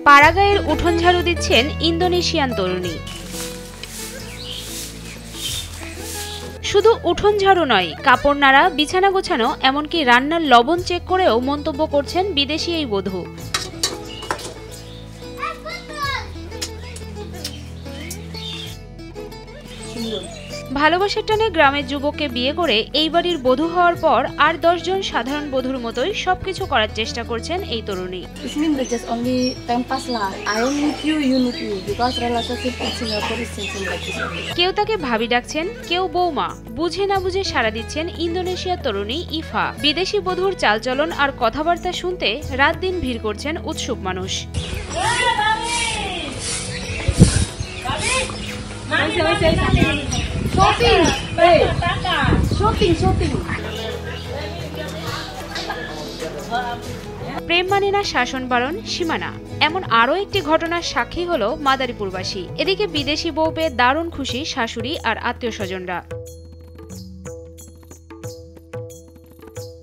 পাড়াগাঁয়ের উঠোন ঝাড়ু দিচ্ছেন ইন্দোনেশিয়ান তরুণী। শুধু উঠোন ঝাড়ু নয়, কাপড় নাড়া, বিছানা গোছানো, এমনকি রান্নার লবণ চেক করেও মন্তব্য করছেন বিদেশি এই বধূ। ভালোবাসার টানে গ্রামের যুবককে বিয়ে করে এই বাড়ির বধূ হওয়ার পর আর 10 জন সাধারণ বধূর মতোই সবকিছু করার চেষ্টা করছেন এই তরুণী। কেউ তাকে ভাবি ডাকছেন, কেউ বৌমা, বুঝে না বুঝে সাড়া দিচ্ছেন ইন্দোনেশিয়ার তরুণী ইফা। বিদেশি বধূর চালচলন আর কথাবার্তা শুনতে রাত দিন ভিড় করছেন উৎসুক মানুষ। প্রেম মানে না শাসন বারণ, সীমানা, এমন আরো একটি ঘটনার সাক্ষী হলো মাদারীপুরবাসী। এদিকে বিদেশি বউ পেয়ে দারুণ খুশি শাশুড়ি আর আত্মীয় স্বজনরা।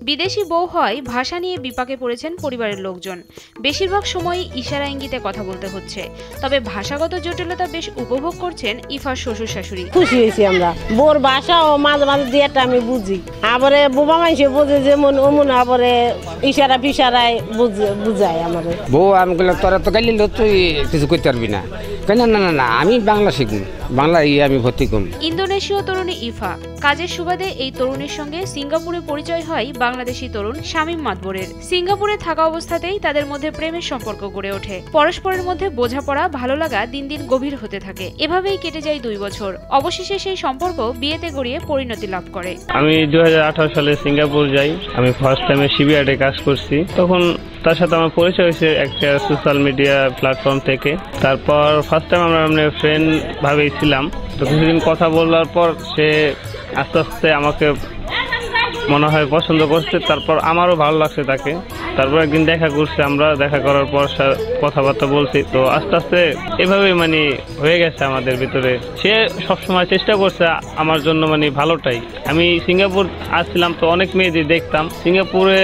বিদেশি বউ হয় ভাষা নিয়ে বিপাকে পড়েছেন পরিবারের লোকজন। বেশিরভাগ সময়ই ইশারা ইঙ্গিতে কথা বলতে হচ্ছে। তবে ভাষাগত জটিলতা বেশ উপভোগ করছেন ইফার শ্বশুর শাশুড়ি। খুশি হয়েছি আমরা, বোর ভাষা ও মাঝে মাঝে দিয়েটা আমি বুঝি, আবারে বোবা মানুষে বোঝে যেমন অমন, আবারে ইশারা ফিশারায় বুঝায় আমার বউ। আমি বললাম তোরা তো গাইলি তুই কিছু করতে পারবি না, না না না আমি বাংলা শিখব, বাংলা আমি ভর্তি করব। ইন্দোনেশীয় তরুণী ইফা, কাজের সুবাদে এই তরুণীর সঙ্গে সিঙ্গাপুরে পরিচয় হয় বাংলাদেশি তরুণ শামীম মাতবরের। সিঙ্গাপুরে থাকা অবস্থাতেই তাদের মধ্যে প্রেমের সম্পর্ক গড়ে ওঠে। পরস্পরের মধ্যে বোঝাপড়া, ভালো লাগা দিন দিন গভীর হতে থাকে। এভাবেই কেটে যায় 2 বছর। অবশেষে সেই সম্পর্ক বিয়েতে গড়িয়ে পরিণতি লাভ করে। আমি 2018 সালে সিঙ্গাপুর যাই। আমি ফার্স্ট টাইমে শিবিয়ার্ডে কাজ করছি। তখন তার সাথে আমার পরিচয় হয়েছে একটা সোশ্যাল মিডিয়া প্ল্যাটফর্ম থেকে। তারপর ফার্স্ট টাইম আমরা ফ্রেন্ড ভাবেই ছিলাম। তো কিছুদিন কথা বলার পর সে আস্তে আস্তে আমাকে মনে হয় পছন্দ করছে। তারপর আমারও ভালো লাগছে তাকে। তারপর একদিন দেখা করছে, আমরা দেখা করার পর কথাবার্তা বলছি। তো আস্তে আস্তে এভাবেই হয়ে গেছে আমাদের ভিতরে। সে সবসময় চেষ্টা করছে আমার জন্য ভালোটাই। আমি সিঙ্গাপুর আসছিলাম, তো অনেক মেয়েদের দেখতাম। সিঙ্গাপুরে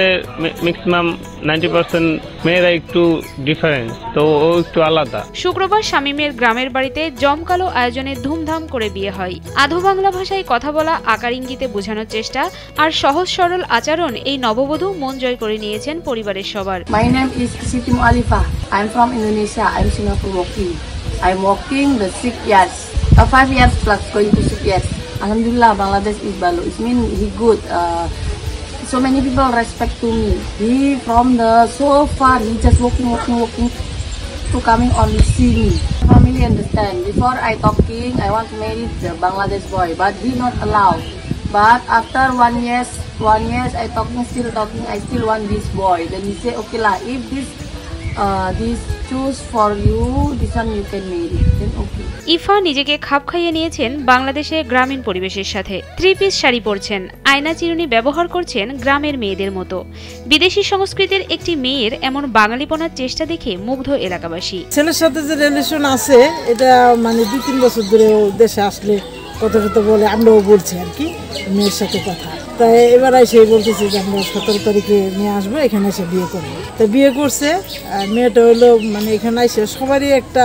ম্যাক্সিমাম 90% মেয়েরা একটু ডিফারেন্স, তো ও একটু আলাদা। শুক্রবার শামীমের গ্রামের বাড়িতে জমকালো আয়োজনে ধুমধাম করে বিয়ে হয়। আধো বাংলা ভাষায় কথা বলা, আকার ইঙ্গিতে বোঝানোর চেষ্টা আর সহজ সরল আচরণ এই নববধূ মন জয় করে নিয়েছেন পরিবারের সবার। My name is Siti Mu'alifah. I'm from Indonesia. I'm Singapore working. I'm working the 6 years, 5 years plus going to 6 years. Alhamdulillah, Bangladesh is balu. It means he good. So many people respect to me. He from the so far he just working to coming only see me. Family understand. Before I talking, I want to marry the Bangladesh boy, but he not allow. But after 1 year I still talking, I still want this boy. Then he say, okay lah, if this choose for you, this one you can marry. Then okay. Ifa নিজেকে খাপ খাইয়ে নিয়েছেন বাংলাদেশের গ্রামীণ পরিবেশের সাথে। 3 piece sari পরছেন, আয়না চিরুনি ব্যবহার করছেন গ্রামের মেয়েদের মতো। বিদেশি সংস্কৃতির একটি মেয়ের এমন বাঙালিপনার চেষ্টা দেখে মুগ্ধ এলাকাবাসী। ছেলের সাথে যে রিলেশন আছে, এটা 2-3 বছর ধরে দেশে আসলে কথা বলে, আমরাও বলছি আর কি মেয়ের সাথে কথা। তাই এবার এসে বলতেছি যে আমরা 17 তারিখে নিয়ে আসবো, এখানে এসে বিয়ে করবো। তো বিয়ে করছে, মেয়েটা হলো এখানে এসে সবারই একটা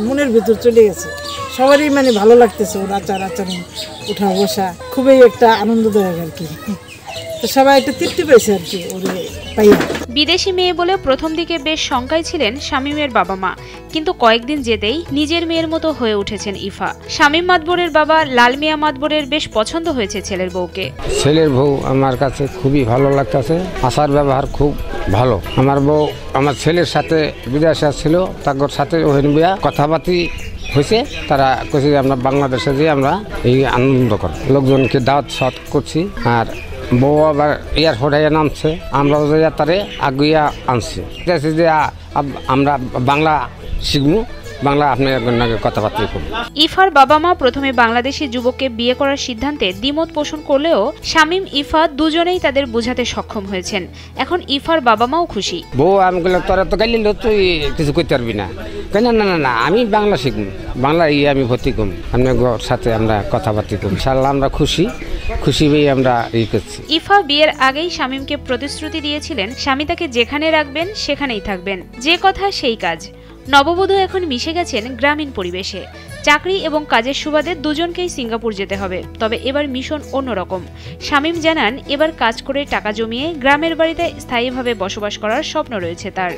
মনের ভিতর চলে গেছে। সবারই ভালো লাগতেছে ওর আচরণ, উঠা বসা খুবই একটা আনন্দদায়ক আর কি। তো সবাই একটা তৃপ্তি পেয়েছে আর কি ওরে পাইয়া। বিদেশি মেয়ে বলে প্রথম দিকে বেশ শঙ্কায় ছিলেন শামীমের বাবা মা, কিন্তু কয়েকদিন যেতেই নিজের মেয়ের মতো হয়ে উঠেছেন ইফা। শামীম মাতবরের বাবা লাল মিয়া মাতবরের বেশ পছন্দ হয়েছে ছেলের বউকে। ছেলের বউ আমার কাছে খুবই ভালো লাগতেছে, আচার ব্যবহার খুব ভালো। আমার বউ আমার ছেলের সাথে বিদেশে ছিল, তার সাথে বিয়া কথাবার্তি হয়েছে। তারা কইছে যে আমরা বাংলাদেশে যেয়ে আমরা এই আনন্দ করি, লোকজনকে দাওয়াত সাত করছি। আর বউ আবার এয়ারপোর্টে নামছে, আমরাও যে তারে আগুইয়া আনছি যে আমরা বাংলা শিখবো, বাংলা আপনার কথাবার্তা করব। ইফার বাবা মা প্রথমে বাংলাদেশি যুবককে বিয়ে করার সিদ্ধান্তে দ্বিমত পোষণ করলেও শামীম ইফা দুজনেই তাদের বোঝাতে সক্ষম হয়েছেন। এখন ইফার বাবা মাও খুশি। বউ আমি বললাম তোরা তো গাইলি তুই কিছু করতে পারবি না, না না না আমি বাংলা শিখবো, বাংলা আমি ভর্তি করব, আপনার সাথে আমরা কথাবার্তা করব। ইনশাআল্লাহ আমরা খুশি হয়ে আমরা করছি। ইফা বিয়ের আগেই শামীমকে প্রতিশ্রুতি দিয়েছিলেন স্বামী তাকে যেখানে রাখবেন সেখানেই থাকবেন, যে কথা সেই কাজ। নববধূ এখন মিশে গেছেন গ্রামীণ পরিবেশে। চাকরি এবং কাজের সুবাদে দুজনকেই সিঙ্গাপুর যেতে হবে, তবে এবার মিশন অন্যরকম। শামীম জানান, এবার কাজ করে টাকা জমিয়ে গ্রামের বাড়িতে স্থায়ীভাবে বসবাস করার স্বপ্ন রয়েছে তার।